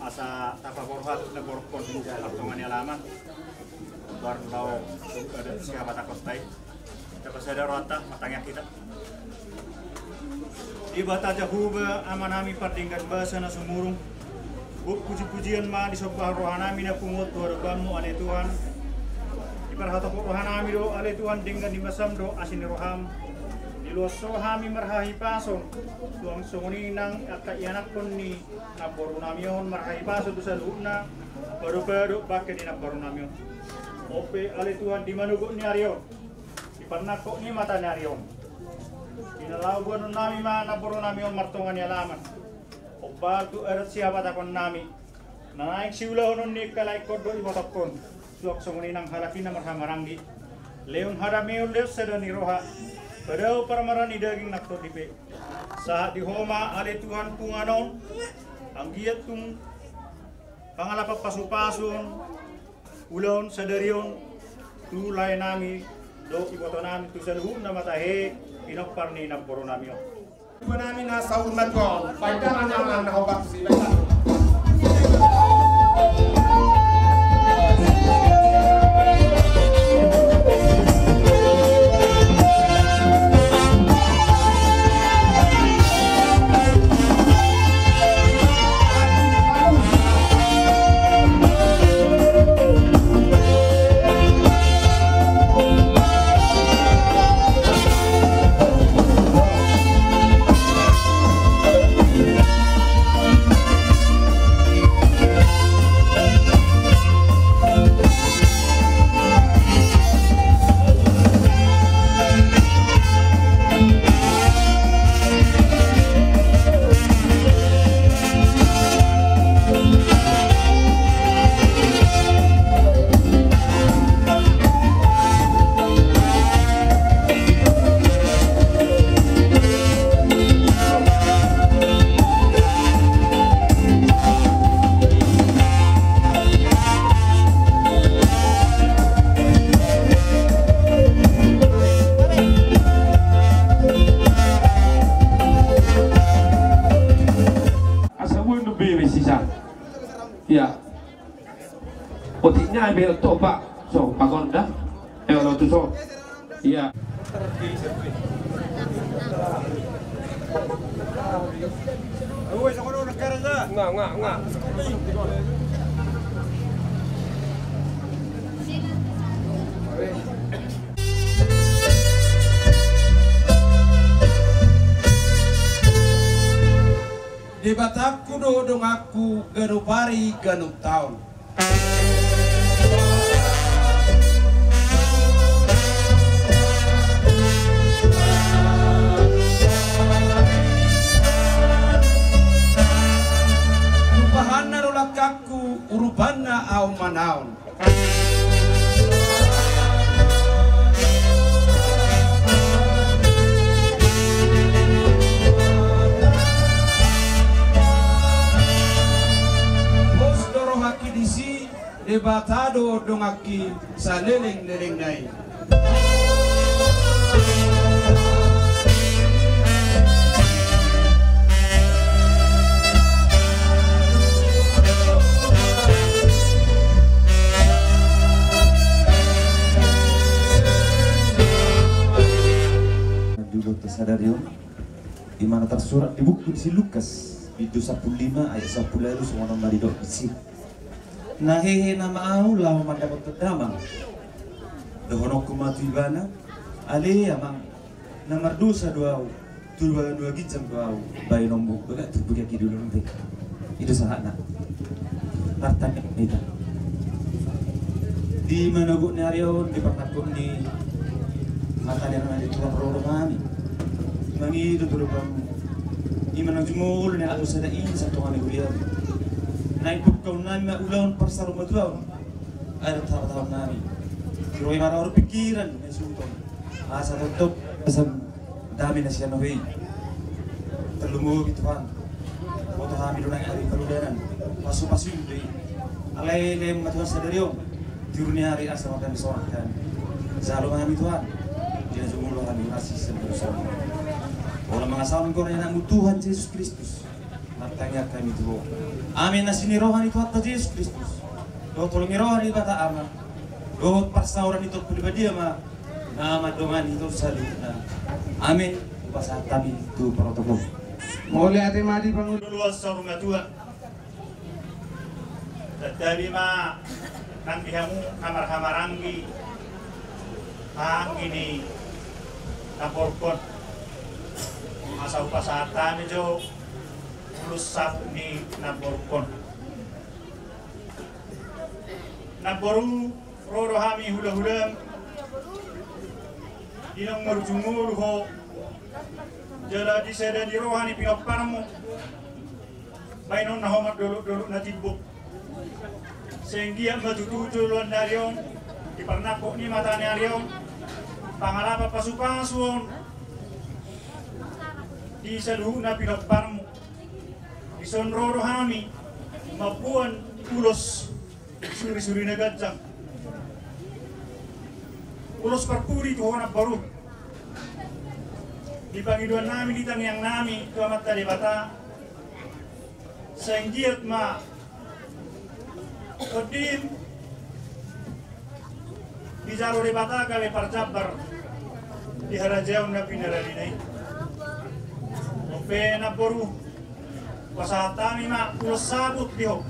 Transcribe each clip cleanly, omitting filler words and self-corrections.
asa tapaporhat na borpon artungan ni alaman barlaw ada siapa takot tay dapat sadar rata matangnya kita ibata jahuba amanami pardinggan bahasa na sumurung puji-pujian ma di sebuah rohanami na pungut dorabanmu ale Tuhan ibarhata rohanami do ale Tuhan dengan dimasam do asin roham Iloso hami marhahi pason tuang songinang at ianak pun ni naboru namion marhahi pason tu sa luna baru-baru bakit di naboru namion ope ale Tuhan di manugo ni arion di pernako ni mata ni arion kinalawan nami ma naboru namion martongan ni alaman opa tu erat siapa takon nami naik siulah honon ni kalai kodo ibotapon tuang songinang halakina marhamaranggi leon harameon leos sedani roha Padahal parmarani daging nakto dipe. Saat di homa ale Tuhan punganon, ang giat tung pangalapak pasupason, ulon sadarion, tulay nami, do iboto nami tu saluhum na matahe, pinokpar ni nagboro nami. Iba namin nasa unat ko, pagka naman nakabak sila. Ya, otiknya ambil topak, so pagonda, kalau tu so, ya. Enggak. Di Batakku dodong aku ganub hari ganub tahun. Lupahanna nolak aku urubanna au manaun. Debatado dongaki sa leleng-leleng nai. Dulu tersadarion di mana tersurat di buku si Lukas itu 15 ayat 10 itu semua nomor di dok isi. Nahehe nama au lau mendapat terdamang dohonok kumatu ibana ale amang nomor dosa doau dua gijam doau bayi nombok begat terbuka dulu nanti itu sahana hartanya kita di mana guk nyarion di pertakun ni mata yang ada tuan roh kami mangi itu dulu kamu di mana jumul ni aku sadai satu kali kuliah naik kau nami ulang persaruh betul ada tahap nami kiroi marah pikiran mesulton asa tetap asam dami nasian novi terlungu gituan foto kami dulu hari keludaran pasu ini alai lem matuan sadario turunnya hari asa makan seorang kan selalu kami Tuhan dia jumlah kami masih sebesar orang mengasal mengkorban anak Tuhan Yesus Kristus Tanya kami itu. Amin nasini rohani Tuhan Yesus Kristus. Do tolong rohani bata ama. Do persauran itu pribadi ama nama dongan itu salutna. Amin. Pasal kami itu protokol. Mole ate madi pangun. Luas sa rumah tua. Tetapi ma nang dihamu kamar-kamarangi ini naporkot asa upasata medyo lusap ni naporkon naboru rorohami hula-hula inang marujungul ho jala di seda di rohani pinaparamu mainon na homat dulu na tibuk sehingga matututulan dariong diparnako ni mata ni ariong pangalapa pasupasun di saluhu na pinagparmo di sonroro hami mapuan ulos suri-suri na gadzang ulos parpuri tuho na baru di pangiduan namin ditang yang nami tuamat tali bata sehingga ma kodim di jalur bata kami parjabar di harajaw na pinaralinay ope na boru pasatami ma ulos sabot diho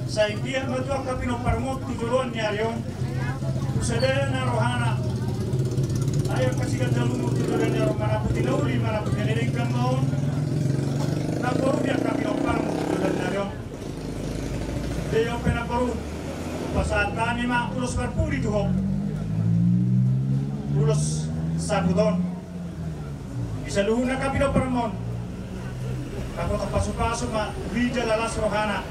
sa impian matuak ka pinoparmot tujuluan ni Aryon usadaya na rohana ayaw kasigat jalumot tujuluan ni Aryon manaputi lauli manaputi nilingkang maon na boru niya ka pinoparmot tujuluan ni Aryon di ope na boru pasatami ma ulos parpuri tuho ulos sabudon isaluhun na kapino parmon ako tapasupasok ma rija lalas rohana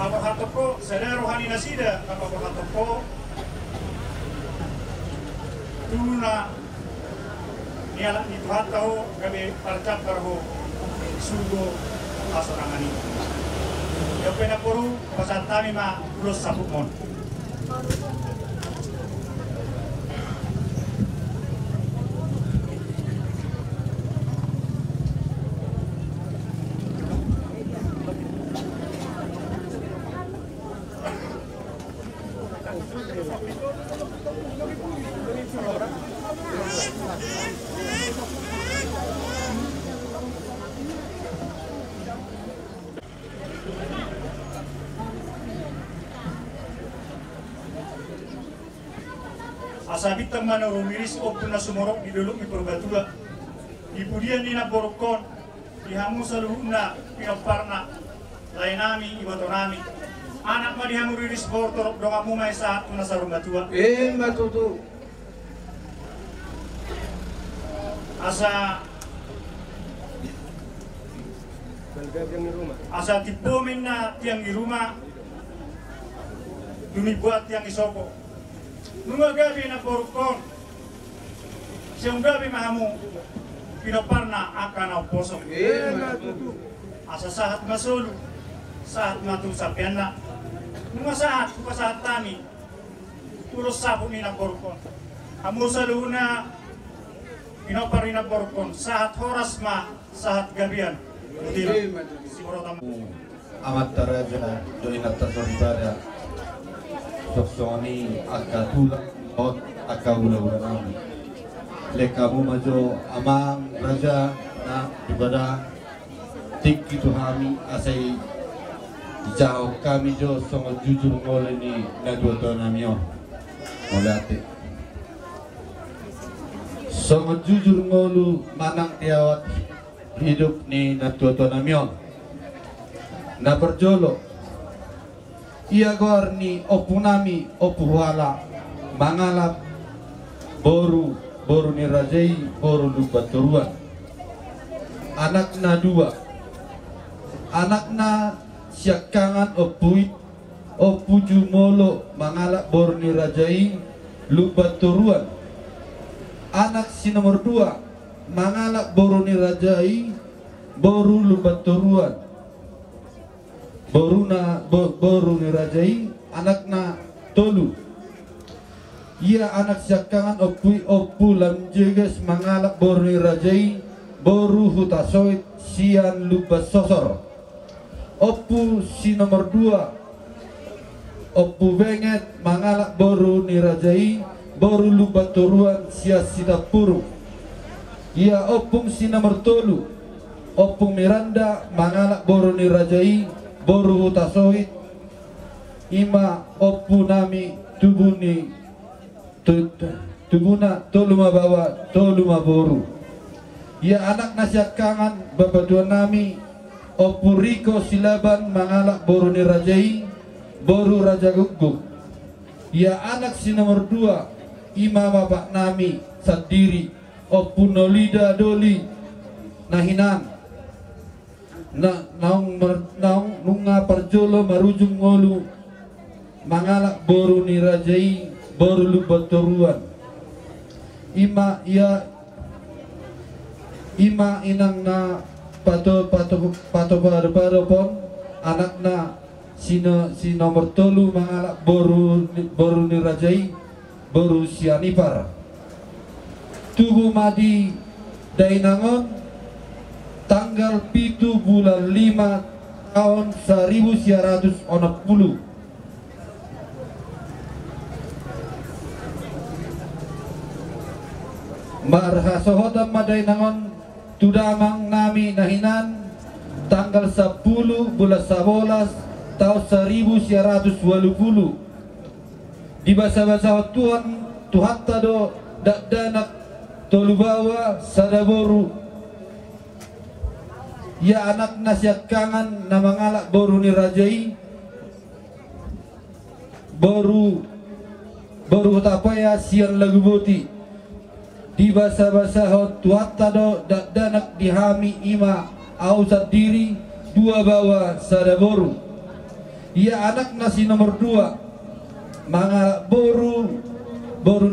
ako hatop ko sada rohani nasida ako hatop ko tulo na niala ni Tuhan tahu kami parcap karho sugo asorangani yo penapuru pasatami ma ulos sabukmon asabit ang manurumiris o puna sumorok di duluk ni Purbatua di pudian ni naborokon di hamu sa luhub na pinaparna lain nami ibato nami anak ma di hamu riris bortorok dong amu may saat na sa Purbatua Matutu. asa tipomin na tiang di rumah dumibuat tiang isoko nunga gabi na porukon siyang gabi mahamu pinaparna akan au posok asa sahat masulu sahat matu sapian na nunga sahat kupasahat tami tulos sapo ni na porukon hamu saluna pinapari na porukon sahat horas ma sahat gabian mutilo siguro tama amat taraja do ingat tasoribaria soksoni akatula ot akaula-ula nami lekamu majo amang raja na ibadah tik itu kami asai jauh kami jo songo jujur ngole ni na dua tahun namio olate songo jujur ngolu manang tiawat hidup ni na dua tahun namio na berjolo ia gor ni opunami opuhala mangalap boru ni rajai boru lupa turuan anak na dua anak na siakangan opuit opuju molo mangalap boru ni rajai lupa turuan anak si nomor dua mangalap boru ni rajai boru lupa turuan boru ni rajai anak na tolu ia anak siakangan opu lam jeges mangalap boru ni rajai boru hutasoit sian lubas sosor. Oppu si nomor 2 oppu benget mangalak boru nirajai boru lubat toruan sia sita puru. Ia oppung si nomor 3 oppung Miranda mangalak boru nirajai boru hutasoit ima oppu nami tubuna toluma bawa toluma boru. Ia anak nasiak kangan babatuan nami oppu Riko Silaban mangalak boru nirajai boru raja guguk. Ia anak si nomor 2 ima bapak nami sadiri oppu Nolida Doli nahinan naung nunga parjolo marujung ngolu mangalak boru nirajai boru lubat toruan. Ima inang na pato baru pon anak na si nomor 3 mangalak boru nirajai boru sianipar. Tubuh madi Dainangon tanggal 7 bulan 5 tahun 1960. Marhasohotam Madainangon tudamang nami nahinan tanggal 10 bulan 11 tahun 1980. Di bahasa Tuhan tado dak danak tolubawa sadaboru. Ya anak nasiak kangan na mangalak boru nirajai boru tapaya sian lagu boti. Di bahasa Tuhan tado dak danak dihami ima ausat diri 2 bawa sadaboru. Ia anak nasi nomor 2 mangalak boru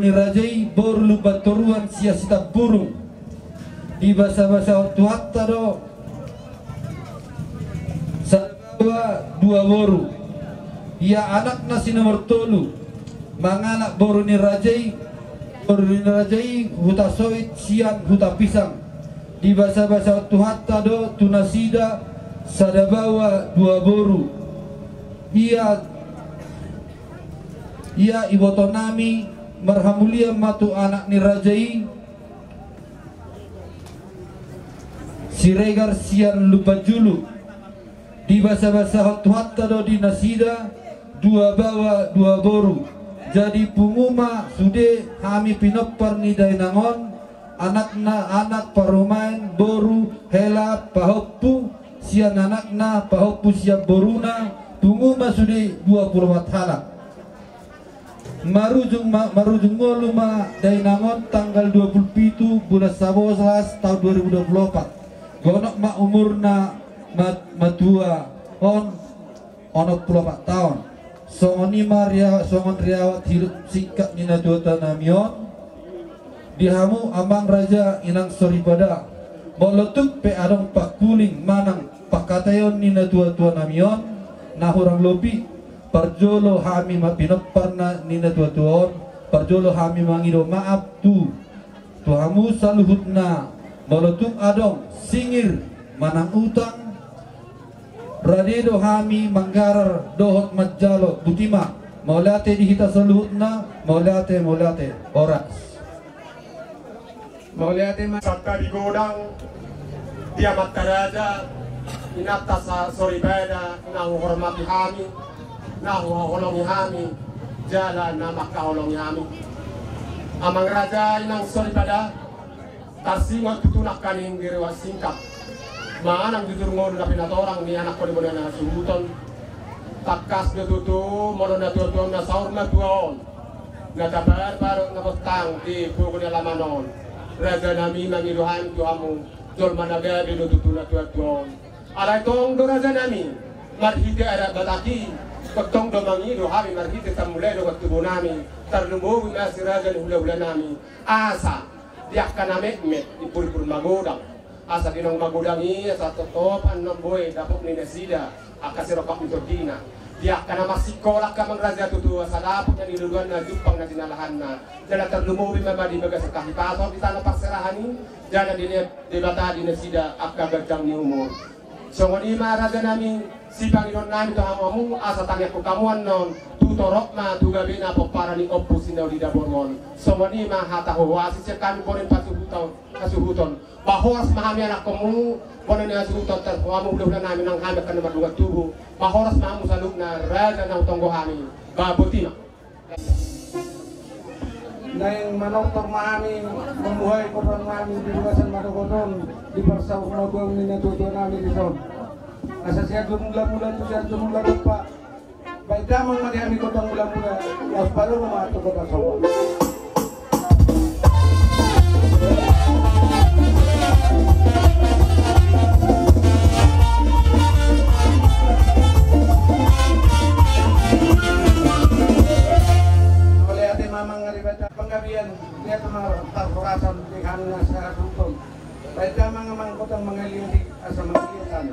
nirajai boru lubat toruan sia sita burung. Di bahasa Tuhan tado sadabawa 2 boru. Ia anak nasi nomor 3 mangalak boru nirajai hutasoit sian huta pisang. Di bahasa Tuhan tado tunasida sadabawa 2 boru. Ia ibotonami marhamulia matu anak nirajai siregar sian lupa julu. Di bahasa Tuhan tado di nasida 2 bawa 2 boru. Jadi punguma sude hami pinopar ni Dainangon anak parumain boru hela pahoppu sian anakna pahoppu siap boruna punguma sude 24 halak. Marujung ngoluma Dainangon tanggal 27 bulan 11 tahun 2024. Gonok ma umurna matua onok 24 tahun. Songon riawat hidup singkat nina tuata namion. Dihamu amang raja inang soribada. Molotuk pe adong pakuling manang pakatayon nina tuata namion. Nahurang lobi parjolo hami mapinopar na nina tuatuon. Parjolo hami mangido maaf tuhamu saluhut na. Molotuk adong singir manang utang. Radedo hami manggarar dohot majalo butima maulate dihita saluhutna maulate oras maulate sakka di godang diamat karaja inata sa soribada nahu hormati hami nahu holongi hami jalan na makaholongi hami amang raja inang soribada tarsingot tutunak kaning direwa singkap manang jujur ngono na pinatorang ni anak ko di na subuton takas na tutu mono na tutu na saur na tuon na tabar paro na potang di pugo ni lamanon raga nami mangiluhan tuamu jol managa di tutu na tuon alay tong do raga nami marhite ada bataki pagtong do mangilu hari marhite tamulay do katubo nami tarlumo na si raga ni hula nami asa diak kaname met di pur magodang asa dinong magudangi asa totop anong boy dapok ni nasida akasiro kap nitordina dia kana masikola ka mangraja tutu sa dapot na niluluan na jupang na dinalahan na dala terlumuwi mamadi baga sa kahipato di tanah pagsarahani dala debata di nasida akka gagdang ni umur so ngoni maraga namin si Panginoon namin to hamamu asa tanya ko kamuan non tutorok ma tugabi na para ni opusin daw di daborngon so ngoni mahata huwasi siya kami porin kasuhuton bahoras mahami anak kamu kono ni asuhuton terhuamu udah namin ang hamak ka na madungat tubo mahoras mahamu saluk na raga ng tonggo kami babutina na yung manok mami memuhai korban mami di luasan Marokoton di persawur nogong ni natuto namin ito asa siya mula-mula to siya mula pa baik damang madami kotang mula-mula las baru mamato kota sawa penggabian dia kemarin terperasan di hanya secara hukum baik damang memang kotang mengaliri asa mengalirkan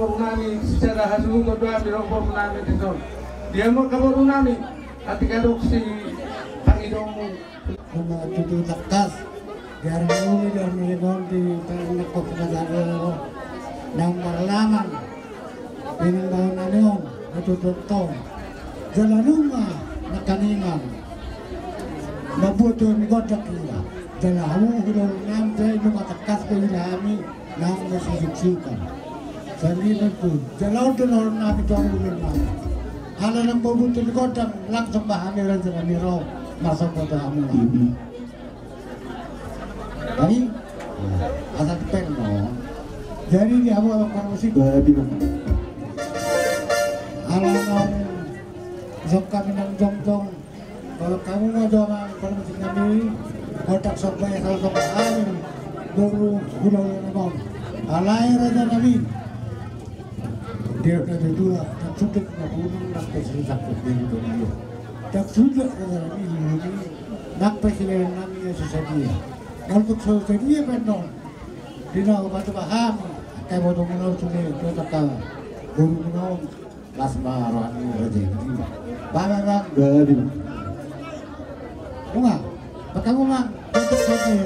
kabaru nami secara hasil untuk doa dirokok nami dison. Dia mau kabaru nami hati kadok si pangidomu. Nama tutu takas biar nuli dan milikon di tanah kopinagaro nang marlaman dengan bau nanion itu tentong jalan rumah nakaningan mabuto ni godak kita jalan hamu hidup nanti nunga takas kehilami nang masisiksikan sendiri pun jalan tenor nami tuang bulan nami ala nang mabuto ni godak langsung bahami raja niro masuk kota kamu tadi asal pen no jadi dia mau lakukan musik di alam jom kami nang jong kalau kamu mau doang kalau musik kami kotak sampai kalau sampai amin baru pulau yang alai raja nabi dia ada dua tak sudah nak gunung nak pesisir di dunia tak sudah raja nabi ini nak pesisir namanya sesadia untuk sesadia benar tidak bantu paham kayak bodoh menau sudah kita tahu guru menau lasma rohani raja ini barang gadi bunga bertemu mak untuk sesadia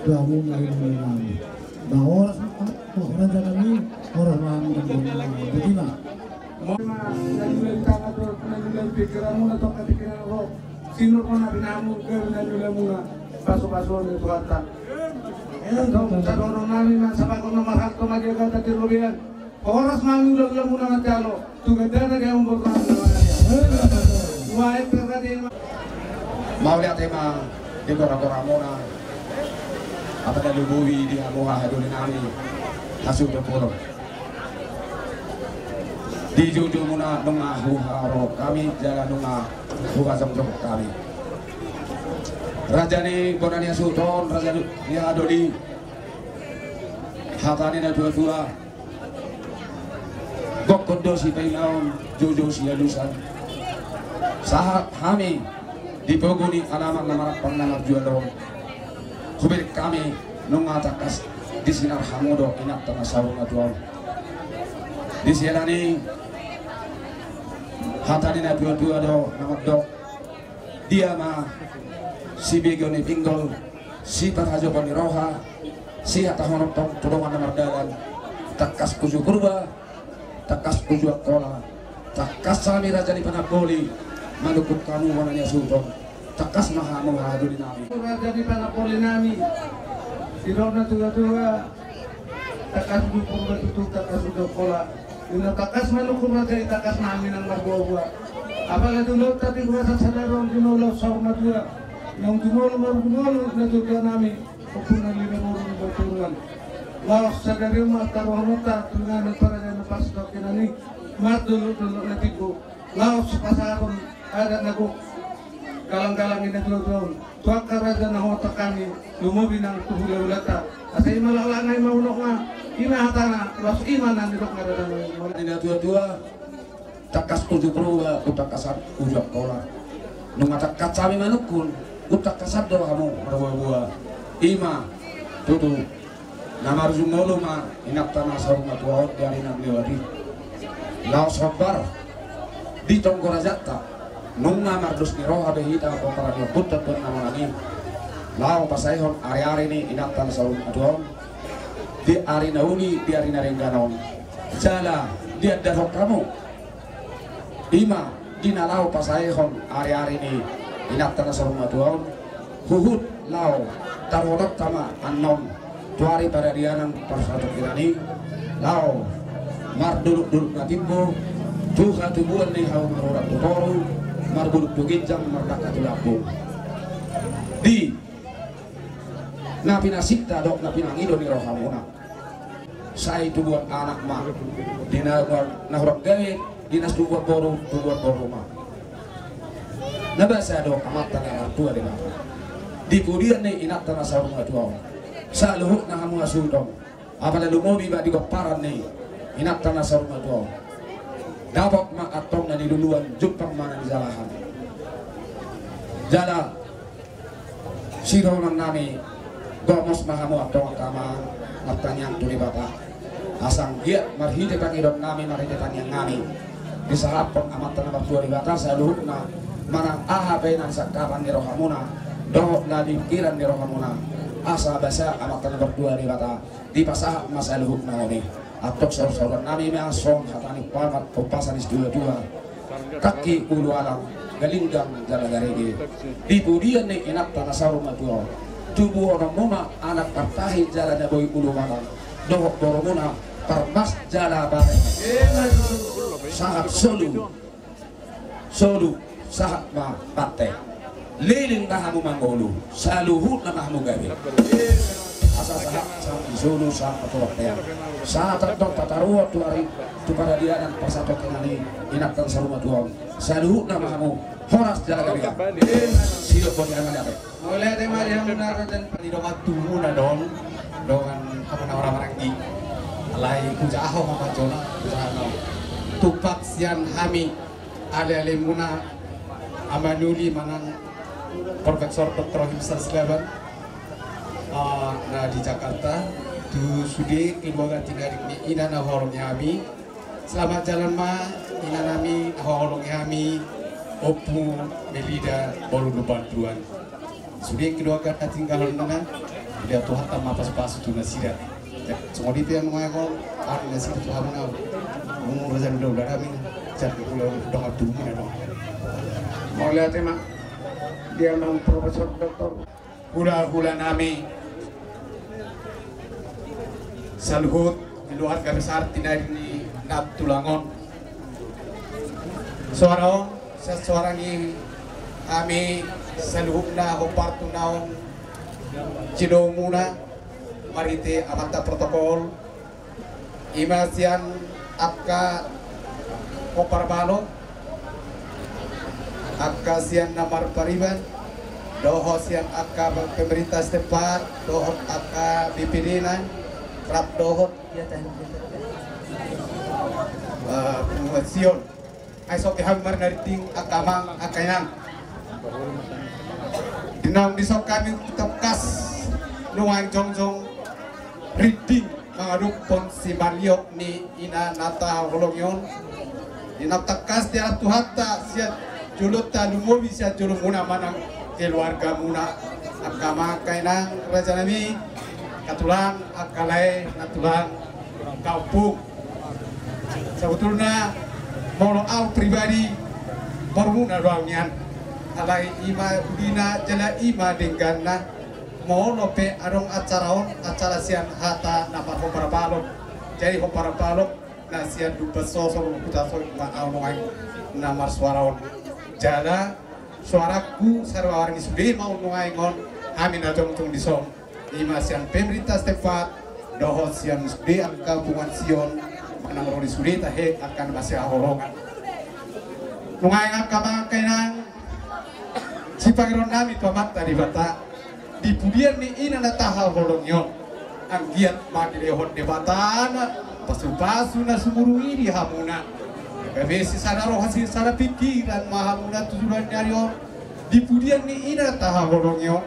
Damu nami. Bahwa orang kami orang kami begini. Nanulan tanga to, nanulan pikiran mo na to, katikiran ako. Sino ko na binamog ka, nanulan mo na paso-paso ng tuhata. Ayan, sa dorong namin na sa bagong na mahal ko magyagat at irubihan. Oras namin ulag-ulag mo na nga tiyalo. Tugada na kaya mong borkaan na naman niya. Wahit ka ka din. Mauli ate ma di kora-kora mo na apa na lubuwi di amuha hadulin namin hasil ng pulo. Di juju muna nung huharo kami jalan nung hugasam kami. Raja ni Bonania Sultan, Raja ni Adoli, hakani na tua-tua. Gokondo si Pailaon, juju si Alusan. Sahat kami dipoguni alaman na marapang na nagjualong. Kubilik kami nung atakas di sinar hamudo inakta na sawang atuan. Di sila ni hatani na dua-dua do namadok dia ma si bego ni pinggol si parhajo ni roha si hatahonok tong tulungan na mardalan takas kuju kurba takas kuju kola takas sami raja ni panapoli malukut kamu wananya sultan takas mahamu haduri nami Raja di panapoli nami siraw na tuga-tuga takas bukong batutu takas udah kola Ina takas malukur raja itakas namin ang marbuwa-buwa. Apalagi dulu tadi kuasa sadarong dinulo sa madua. Yang dinulo na tuga namin upunan lima orang berturungan. Laos sadari mata rohonota tungan para na pastok kinani mat dulu na tigo. Laos pasakon ada nago kalang-kalang ina tulong. Tuaka raja na hota kami lumubi ng tuhula-ulata. Asay malalangay maunok nga Imahatana, was imanan nidok nga rin Nina tua-tua takas uju perua utakasan uju kola nung atakat sami manukun utakasan do kamu marwa-buah ima tutu nama rujumolo ma inaktana sarunga tua dari nabliwadi lao sobar di tonggora jatta nung mardus ni roha behita kompara dia putat pun nama lagi lao pasaihon ari-ari ni inaktana sarunga tua di arina uni di arina rengganon jala dia darok kamu ima dinalau pasaihon ari-ari ni inaktana sarunga tuaon huhut lau tarhodok tama annom tuari pada dianang persatu kirani lau mar duluk-duluk natimbo tuha tubuan ni hau marurat tutoru mar buluk tuginjang mardaka tulapung di napina sikta dok napina ngido ni rohamuna saya itu buat anak mah dina nahurap gawe dinas tu buat boru mah nabasa dok amat tanah tua di mana di pudian ni inak tanah sarung tua sa luhuk na hamu asudong apala lumobi ba di goparan ni inak tanah sarung tua dapat mak atong na di duluan jumpang mana di jalahan jala siroman nami gomos mahamu atong kama matanyang tuli bapak asang dia marhide pangidot nami marhide tanyang nami disahapon amat tanah baktua di batas saluhuk na manang aha benan sakapan ni rohamuna dohok na dikiran ni rohamuna asa basa amat tanah baktua di bata di pasah masaluhuk na ini atok sor-soran nami measong hatani pamat kopasan is dua-dua kaki ulu alam galinggang jala garigi di pudian ni inak tanah sarung atua tubuh orang muna anak partahi jalan boy ulu malang dohok boromuna parmas jala bare sahat solu sahat ma pate liling nahamu mangolu saluhut na nahamu gabi asa sahat sampai solu sahat tuwaknya sahat tertok tataruat tuari tu pada dia dan pasatok kenali inakkan saruma tuang saluhut na nahamu horas jala gabi silo pun yang ada Mulai tema yang benar dan Panidomat tumu na don dongan apa na orang-orang di alai kujaho mama jona kujaho tupak sian hami ale muna amanuli manang Profesor Dr. Himsar Slaban na di Jakarta tu sude keluarga tinggal di ina na horong yami selamat jalan ma ina nami horong yami opu melida bolu bantuan sudah kedua kata tinggal nana dia Tuhan tak mapas-pas tu nasira semua itu yang mengayakkan hari nasira Tuhan menau umur rezeki udah kami cari pulau dong atu mana dong mau lihat emak dia memang profesor doktor hula nami saluhut keluarga besar tidak di Tulangon seseorang ini kami saluhutna hopartu naong Cidomuna marite amata protokol imasian akka koparbalo akka sian namar pariban doho sian akka pemerintah setempat doho akka pimpinan rap doho ya sion aisok hamar nariting akamang akayang dinang disok kami tekas nuang jongjong reading mengaduk pon si Mario ni ina nata holongyon ina tekas dia tuhata sia juluta lumobi sia julung muna manang keluarga muna agama kainang raja nami katulang akalai natulang kampung sebetulnya molo au pribadi mormuna doangnya alai ima dina jala ima denganna molo pe arong acara sian hata nama hoparapalok jadi hoparapalok na sian dupa sosok kuta so ma au ngai namar suaraon jala suaraku sarwar ni sude mau ngai ngon amin atong tung dison ima sian pemerintah setempat doho sian sude kampungan Sion menang rodi sude tahe akan masih ahorongan ngai ngakama kainang si pangeran nami tuamat tadi bata di pudian ni ina na tahal holongyon ang giat magilehon de batana pasu-pasu na sumurui di hamuna kabesi sadaro hasil sada pikiran mahamuna tujuan nyarion di pudian ni ina na tahal holongyon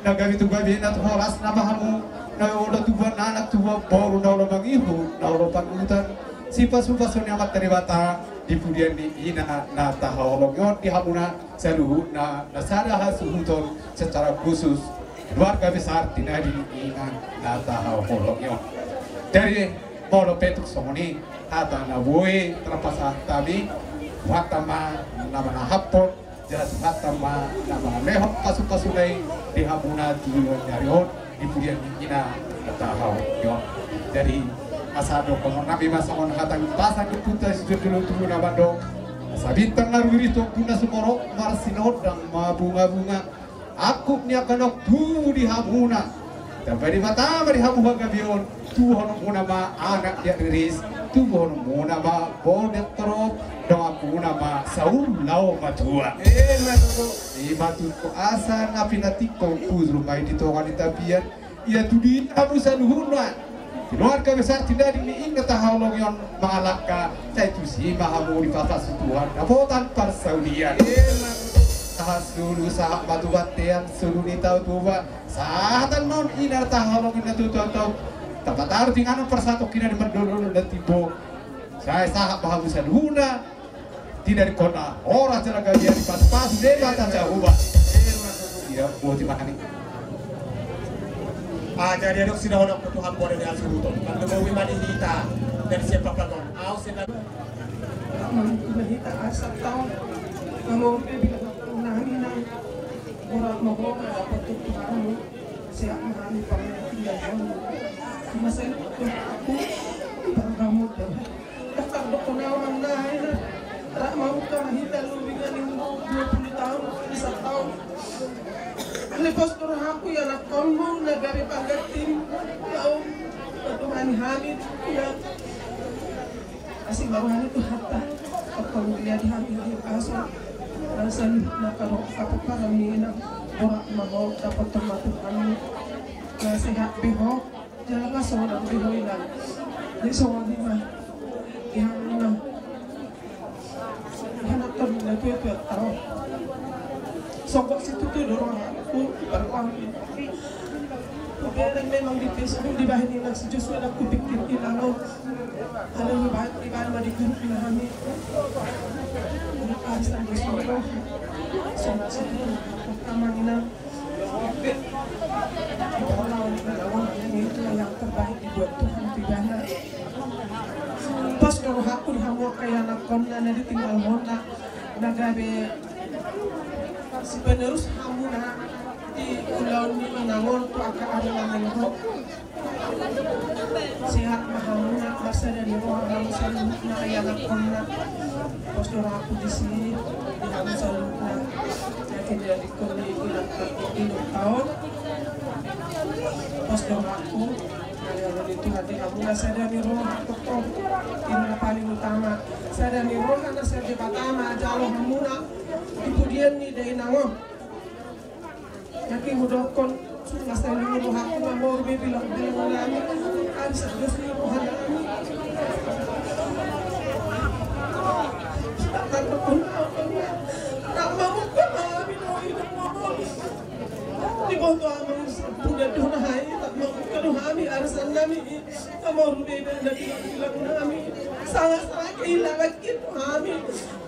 na gabi tu gabi na horas na mahamu na oda tubuan anak tubuan baru na ulo mangihu na ulo pangutan si pasu-pasu ni amat tadi bata di pudian ni ina na tahal holongyon di hamuna saluhut na nasada hasuhuton secara khusus keluarga besar tidak diingat nata holongyon dari polo petuk somoni hata na boy terpasah tabi watama nama na hapot jelas watama nama na mehok pasu lay di hamuna tujuan nyarion di pudian ina nata holongyon dari asado komon nabi masamon hatang pasang diputa sejujurnya dulu nabando sabintang narwirito guna sumoro marsinod dan mabunga-bunga aku ni akan tu di hamuna tapi di mata di hamu gabion tu hono muna ma anak dia riris tu hono muna ma boleh terop dong aku nama saul lau matua matu matu ko asa ngapinati ko puzru mai di tongan di tapian ia tu di hamu saluhuna keluarga besar tidak diingat holongyon mengalahkan saya itu si mahamu di papas Tuhan dapotan persaudian sulu sahak batu batean sulu ni tahu tuba sahatan non inar taholong ina tu tahu tempat taruh tinggal persatu kina di mendolol dan tibo saya sahak bahagia luna tidak di kota orang jelaga dia di pas debat jauh bah ya buat mana nih jadi dok sudah honok Tuhan boleh dia suruh kalau mau imani kita dari siapa pelakon au sinar kita asal tahu mau orang mau dapat tukaran siap mengalami penelitian masa itu aku kamu daftar dokter orang lain tak mau kan kita lebih dari 20 tahun bisa tahu lepas orang aku ya nak kamu negara pagatin tahu Tuhan Hamid ya asing baruhan itu hatta kalau dia dihamil di kasur alasan kalau apa parami na orang mau dapat termasuk kami sehat biho jangan seorang biho ilang di seorang lima yang enam yang akan lebih tahu sokok situ tu dorong aku berpang Pagkailan memang di Facebook di bahay nila si Joshua na kupikir ilalaw alam mo ba ikan madikun pinahami alis ang gusto ko so pagkaman nila itu yang terbaik dibuat Tuhan pidana. Pas kalau aku dihamur kayak anak kona nanti tinggal honda nagabe si penerus hamuna di ulang ni manangon tu akan ada namanya sehat mahamuna masa dari roh hamu salutna kayak anak kona. Pas kalau aku di sini dihamu salutna yakin dari koni ilang tahun. Pas kalau aku itu hati kamu sadari roh betul ini paling utama sadari roh karena sadari pertama jalo hamuna kemudian ni dari nangom yakin mudokon masih ini roh aku mau bilang lagi harus terus ni roh hana tak berpun tak mau kami di bawah aman sudah tunai tak mau kami arasan kami mau beda dari bilang kami sangat kehilangan kita kami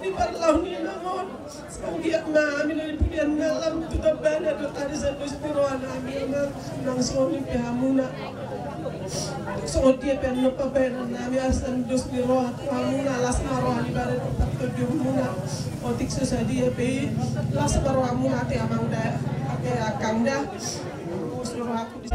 di perlawan ini namun sebagai kami dari pilihan malam sudah banyak ada satu istiroan kami nang suami pihamuna so dia pengen paperan kami arasan dos di roh hamuna las maroh di barat terjumuna otik susah dia pe las maroh hamuna te amang dah kayak akang dah suruh aku di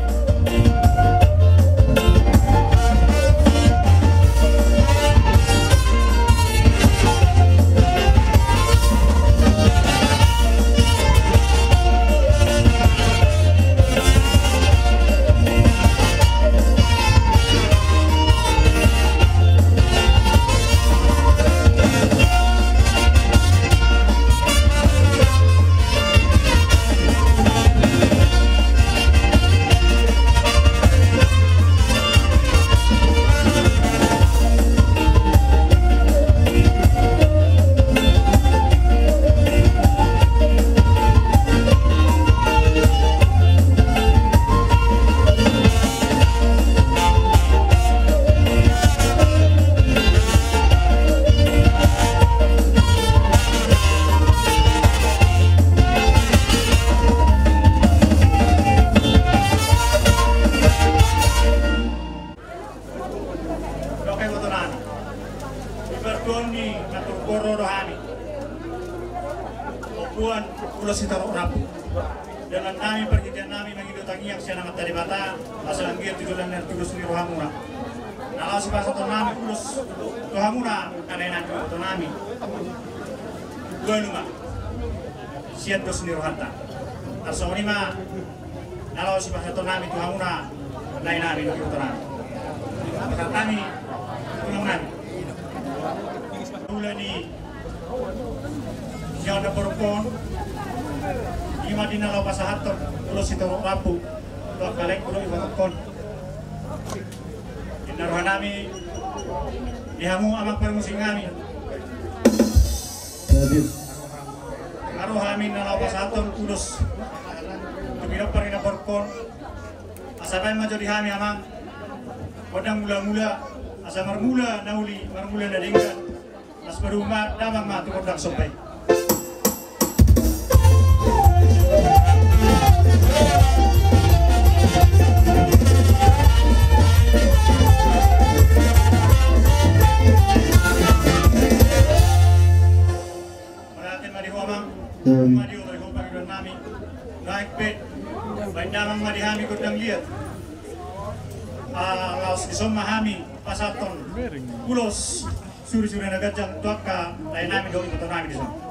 dengan nami pergian nami mengidutangi yang siang amat dari bata asal anggir tujuan dan tulus ni rohamuna kalau si pasal nami tulus rohamuna karena nanti atau nami dua numa siat tulus ni rohanta asal lima kalau si pasal nami rohamuna lain nami atau nami pasal nami rohamuna bulan ni siang ada berpon Ima di nalau pasahaton, ulos itu rapu, tuak kaleng ulo ibatukon. Inaruhan nami, dihamu amang permusing kami. Aruh kami nalau pasahaton, ulos. Tumilok pa rin na porkon. Asabay majo di kami amang. Wadang mula-mula, asa marmula nauli, marmula na dinggan. As maruma, damang matukod ang sopay. Madiu dari kompak dan nami naik bed baik dalam madihami kudang lihat laos di somahami pasaton ulos suri-suri nagajang tuaka lain nami doi betul nami di sana.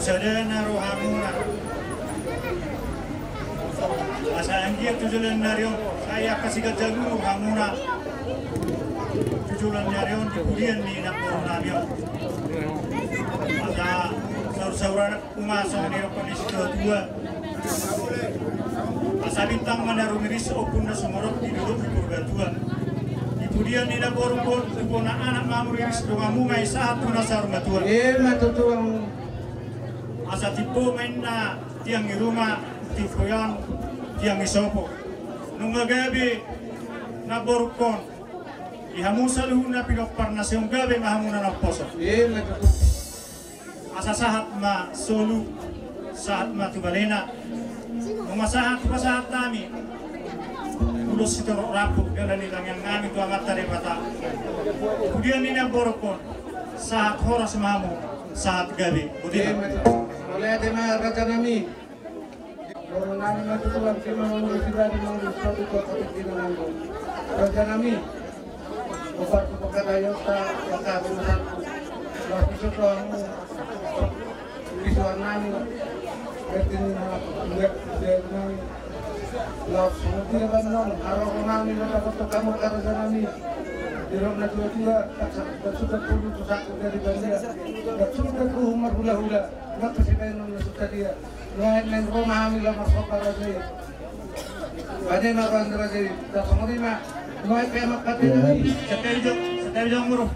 Sadana rohamuna. Asa anggir tujulan narion saya kasih gajah hamuna. Tujulan narion kemudian ni nak narion. Masa saur-sauran umasong ni kondisi kedua. Asa bintang mana rumiris opun na sumorot di duduk di purgatua. Kemudian ni nak borong na anak mamuris dengan mungai satu nasar matua. Matutuang asa tipu main na tiang di rumah tifoyan tiang isopo nunga gabi na borukon ihamusa luhun na pinokpar na siyong gabi mahamuna na poso asa sahat ma solu sahat ma tubalena nunga sahat pa sahat nami ulos ito rapok gana nilang yang ngami tu amat dari bata kemudian ni na borukon sahat horas mahamu sahat gabi budina oleh tema raja nami Orang nami matutulang kima mengurus di mengurus suatu kota kecil nanggung raja nami obat kepekat ayota bakar urusanku lah pisau kamu pisauan nami berarti nami lah semua kan non arah nami dapat kamu raja nami di rumah tua tak sudah puluh satu dari bandar tak sudah ke rumah hula-hula nggak kasih kain nona suka dia lain rumah kami lah masuk ke raja banyak makan raja tak semua lima nggak kayak makan ini setiap jam muruh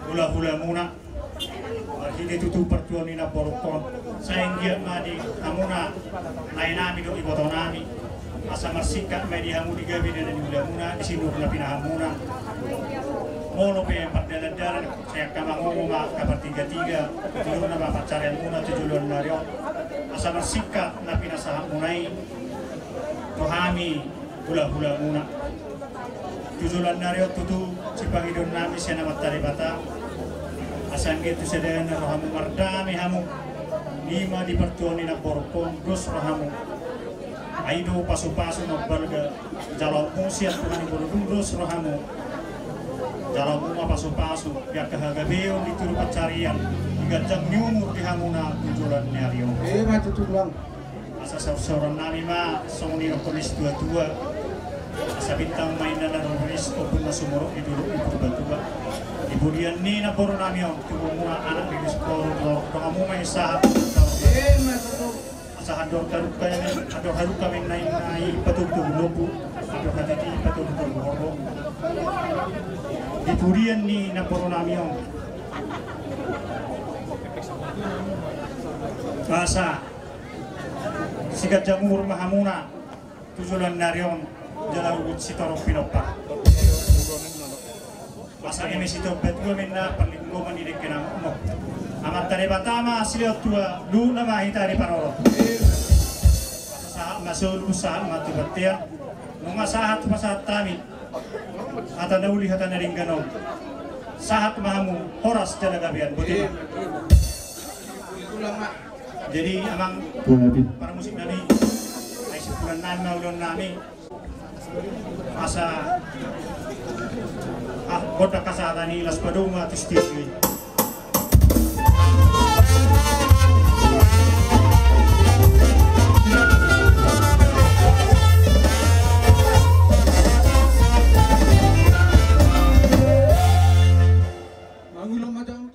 hula-hula muna hindi tutupar tuan ni na porokon sayang dia madi amuna lain nami do iboto nami asa marsika medi hamu digabi dan hula muna di sini na pinahamuna mono pe empat dalan saya kamango ma kabar 33 tujuh na pacaran muna tujuan nario asa marsika na pinasaham munai tohami hula-hula muna tujuan nario tutu cipangidon nami siya na mataribata asang gitu sedaya na rohamu mardami hamu lima di pertuani na borpon dos rohamu aido pasu-pasu magbalga jalau musiat kumani borudung dos rohamu jalau muma pasu-pasu biar kahagabeon di turu pacarian digajang nyumur di hamuna tujuan nario maju tulang asa sauran nami ma songoni rokonis dua-dua asa bintang mainan na rokonis opun na sumurok di dulu di dua-dua kemudian ni na poro nami ang tumumua anak di sekolah kamu may sahat sa hador haruka may nai patutug lobu hador katiti patutug horo kemudian ni na poro nami ang asa sigat jamur mahamuna tujulan narion jalan sitorong pinopak pasang emisito betul minna perlingkungan ini kena umum. Amat tadi pertama hasil tua lu nama kita di parolo. Saat masuk usaha mati bertiak, nunga saat pasat tami. Hata nauli hata naringgano. Saat mahamu horas jalan gabian betul. Jadi amang para musik nami, aisyah bulan nami ulun nami, asa kota kasarani las padunga tistiri Mangulo madang